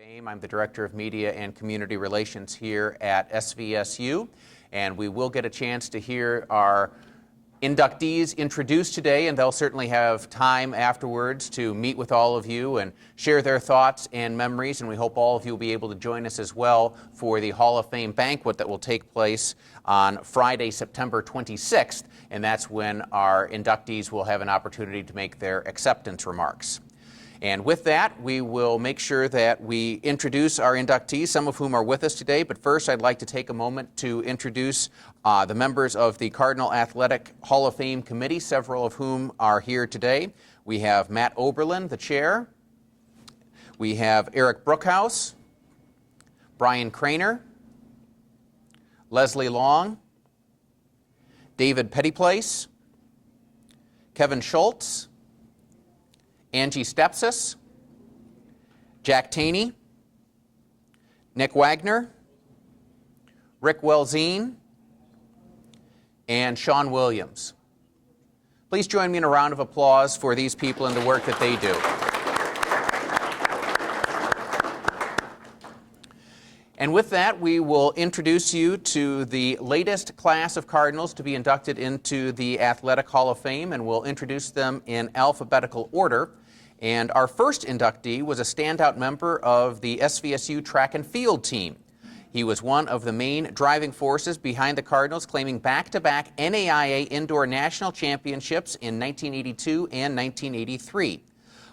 Fame. I'm the Director of Media and Community Relations here at SVSU, and we will get a chance to hear our inductees introduced today, and they'll certainly have time afterwards to meet with all of you and share their thoughts and memories, and we hope all of you will be able to join us as well for the Hall of Fame banquet that will take place on Friday, September 26th, and that's when our inductees will have an opportunity to make their acceptance remarks. And with that, we will make sure that we introduce our inductees, some of whom are with us today. But first, I'd like to take a moment to introduce the members of the Cardinal Athletic Hall of Fame Committee, several of whom are here today. We have Matt Oberlin, the chair. We have Eric Brookhouse, Brian Craner, Leslie Long, David Pettyplace, Kevin Schultz, Angie Stepsis, Jack Taney, Nick Wagner, Rick Welzine, and Sean Williams. Please join me in a round of applause for these people and the work that they do. And with that, we will introduce you to the latest class of Cardinals to be inducted into the Athletic Hall of Fame, and we'll introduce them in alphabetical order. And our first inductee was a standout member of the SVSU track and field team. He was one of the main driving forces behind the Cardinals, claiming back-to-back NAIA Indoor National Championships in 1982 and 1983.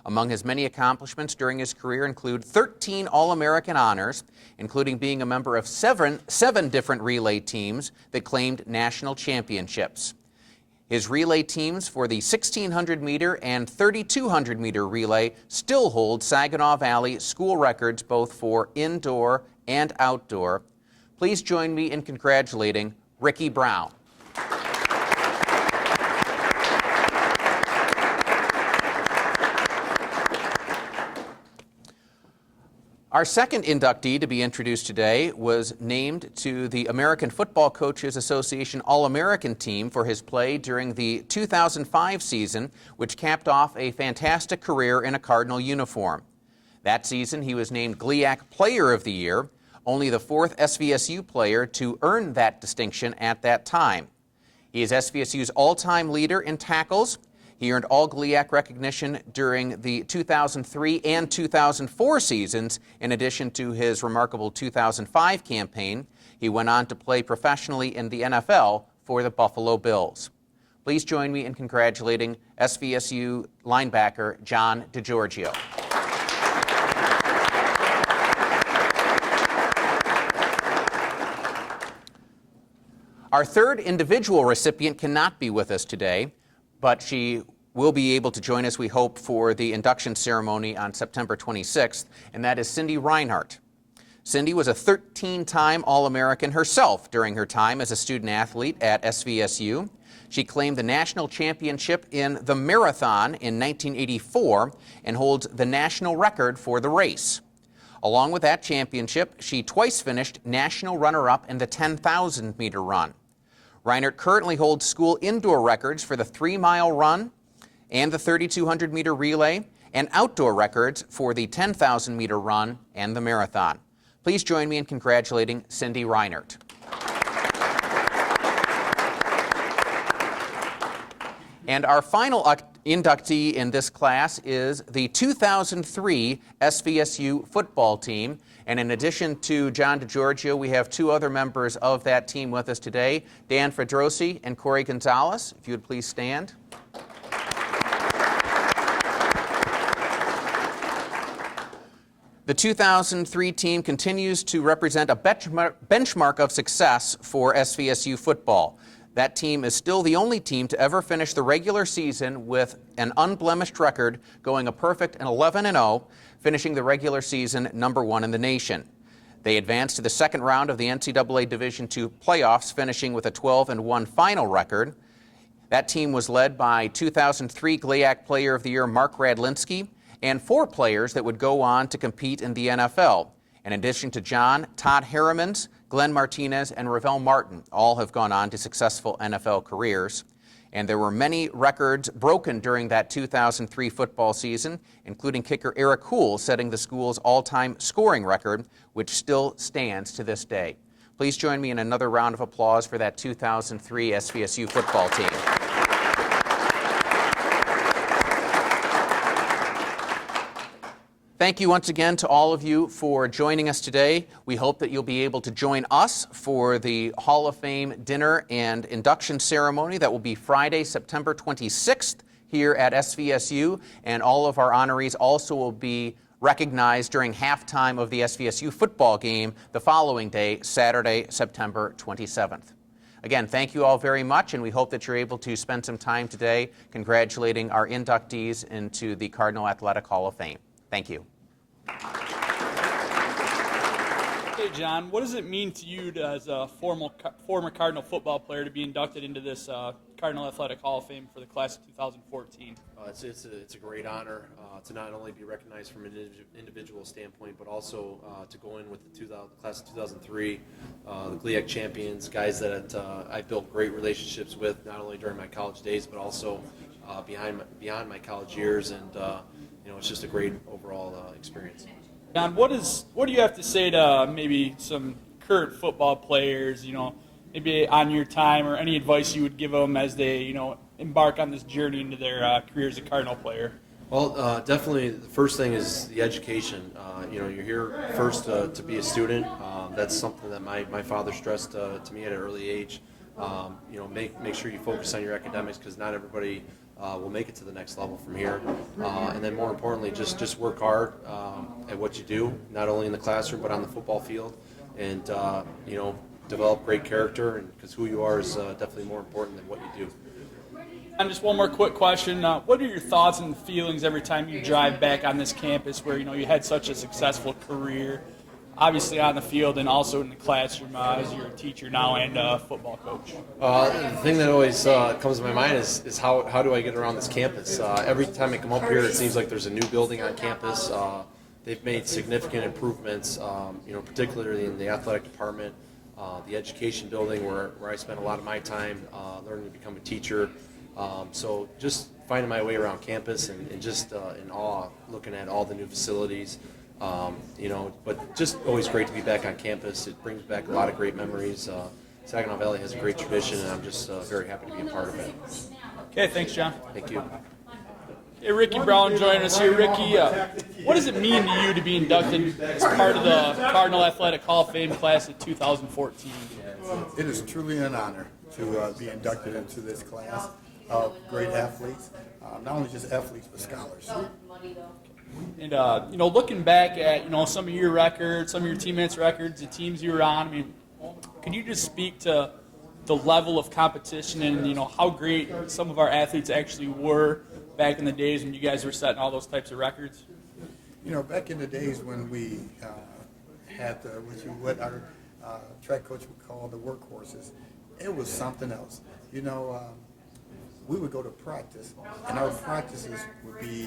Among his many accomplishments during his career include 13 All-American honors, including being a member of seven different relay teams that claimed national championships. His relay teams for the 1,600-meter and 3,200-meter relay still hold Saginaw Valley school records both for indoor and outdoor. Please join me in congratulating Ricky Brown. Our second inductee to be introduced today was named to the American Football Coaches Association All-American team for his play during the 2005 season, which capped off a fantastic career in a Cardinal uniform. That season, he was named GLIAC Player of the Year, only the fourth SVSU player to earn that distinction at that time. He is SVSU's all-time leader in tackles. He earned all GLIAC recognition during the 2003 and 2004 seasons, in addition to his remarkable 2005 campaign. He went on to play professionally in the NFL for the Buffalo Bills. Please join me in congratulating SVSU linebacker John DeGiorgio. Our third individual recipient cannot be with us today, but she will be able to join us, we hope, for the induction ceremony on September 26th, and that is Cindy Reinhardt. Cindy was a 13-time All-American herself during her time as a student athlete at SVSU. She claimed the national championship in the marathon in 1984 and holds the national record for the race. Along with that championship, she twice finished national runner-up in the 10,000-meter run. Reinhardt currently holds school indoor records for the 3-mile run and the 3,200-meter relay, and outdoor records for the 10,000-meter run and the marathon. Please join me in congratulating Cindy Reinhardt. And our final inductee in this class is the 2003 SVSU football team. And in addition to John DeGiorgio, we have two other members of that team with us today, Dan Fedrosi and Corey Gonzalez. If you would please stand. The 2003 team continues to represent a benchmark of success for SVSU football. That team is still the only team to ever finish the regular season with an unblemished record, going a perfect 11-0, finishing the regular season #1 in the nation. They advanced to the second round of the NCAA Division II playoffs, finishing with a 12-1 final record. That team was led by 2003 GLIAC Player of the Year Mark Radlinski and 4 players that would go on to compete in the NFL. In addition to John, Todd Harrimans, Glenn Martinez, and Ravel Martin all have gone on to successful NFL careers. And there were many records broken during that 2003 football season, including kicker Eric Houle setting the school's all-time scoring record, which still stands to this day. Please join me in another round of applause for that 2003 SVSU football team. Thank you once again to all of you for joining us today. We hope that you'll be able to join us for the Hall of Fame dinner and induction ceremony that will be Friday, September 26th here at SVSU, and all of our honorees also will be recognized during halftime of the SVSU football game the following day, Saturday, September 27th. Again, thank you all very much, and we hope that you're able to spend some time today congratulating our inductees into the Cardinal Athletic Hall of Fame. Thank you. Hey, John, what does it mean to you as a former Cardinal football player to be inducted into this Cardinal Athletic Hall of Fame for the class of 2014? It's a great honor to not only be recognized from an individual standpoint, but also to go in with the class of 2003, the GLIAC champions, guys that I built great relationships with, not only during my college days, but also beyond my college years, and it's just a great overall experience. John, what do you have to say to maybe some current football players, maybe on your time, or any advice you would give them as they, embark on this journey into their career as a Cardinal player? Well, definitely the first thing is the education. You're here first to be a student. That's something that my father stressed to me at an early age. Make sure you focus on your academics, because not everybody will make it to the next level from here. And then more importantly, just work hard at what you do, not only in the classroom but on the football field, and develop great character, and because who you are is definitely more important than what you do. And just one more quick question. What are your thoughts and feelings every time you drive back on this campus where you had such a successful career, obviously on the field and also in the classroom as you're a teacher now and a football coach? The thing that always comes to my mind is how do I get around this campus? Every time I come up here, it seems like there's a new building on campus. They've made significant improvements, particularly in the athletic department, the education building where I spent a lot of my time learning to become a teacher. So just finding my way around campus and just in awe looking at all the new facilities. But just always great to be back on campus. It brings back a lot of great memories. Saginaw Valley has a great tradition, and I'm just very happy to be a part of it. Okay, thanks, John. Thank you. Hey, Ricky Brown joining us here. Ricky, what does it mean to you to be inducted as part of the Cardinal Athletic Hall of Fame class of 2014? It is truly an honor to be inducted into this class of great athletes, not only just athletes, but scholars. And, looking back at, some of your records, some of your teammates' records, the teams you were on, could you just speak to the level of competition and, how great some of our athletes actually were back in the days when you guys were setting all those types of records? Back in the days when we had what our track coach would call the workhorses, it was something else. We would go to practice, and our practices would be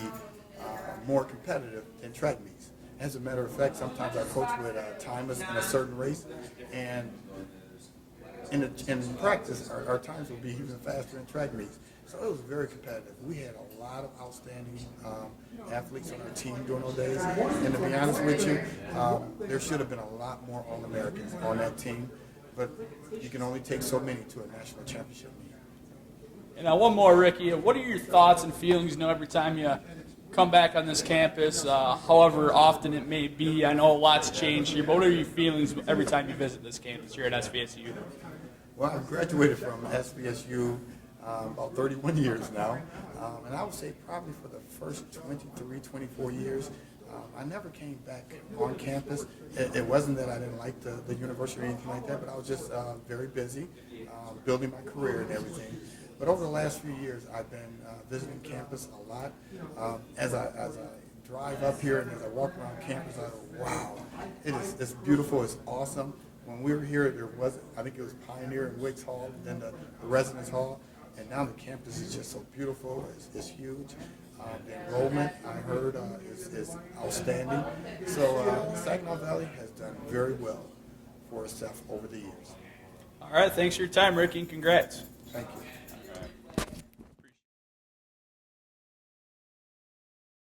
more competitive than track meets. As a matter of fact, sometimes our coach would time us in a certain race, and in practice, our times would be even faster than track meets. So it was very competitive. We had a lot of outstanding athletes on our team during those days, and to be honest with you, there should have been a lot more All-Americans on that team, but you can only take so many to a national championship meet. And now one more, Ricky. What are your thoughts and feelings, every time you come back on this campus, however often it may be? I know a lot's changed here, but what are your feelings every time you visit this campus here at SVSU? Well, I graduated from SVSU about 31 years now, and I would say probably for the first 23, 24 years, I never came back on campus. It wasn't that I didn't like the university or anything like that, but I was just very busy building my career and everything. But over the last few years, I've been visiting campus a lot. As I drive up here and as I walk around campus, I go, wow, it's beautiful, it's awesome. When we were here, I think it was Pioneer and Wicks Hall, then the Residence Hall, and now the campus is just so beautiful, it's huge. The enrollment, I heard, is outstanding. So Saginaw Valley has done very well for itself over the years. All right, thanks for your time, Ricky, and congrats. Thank you.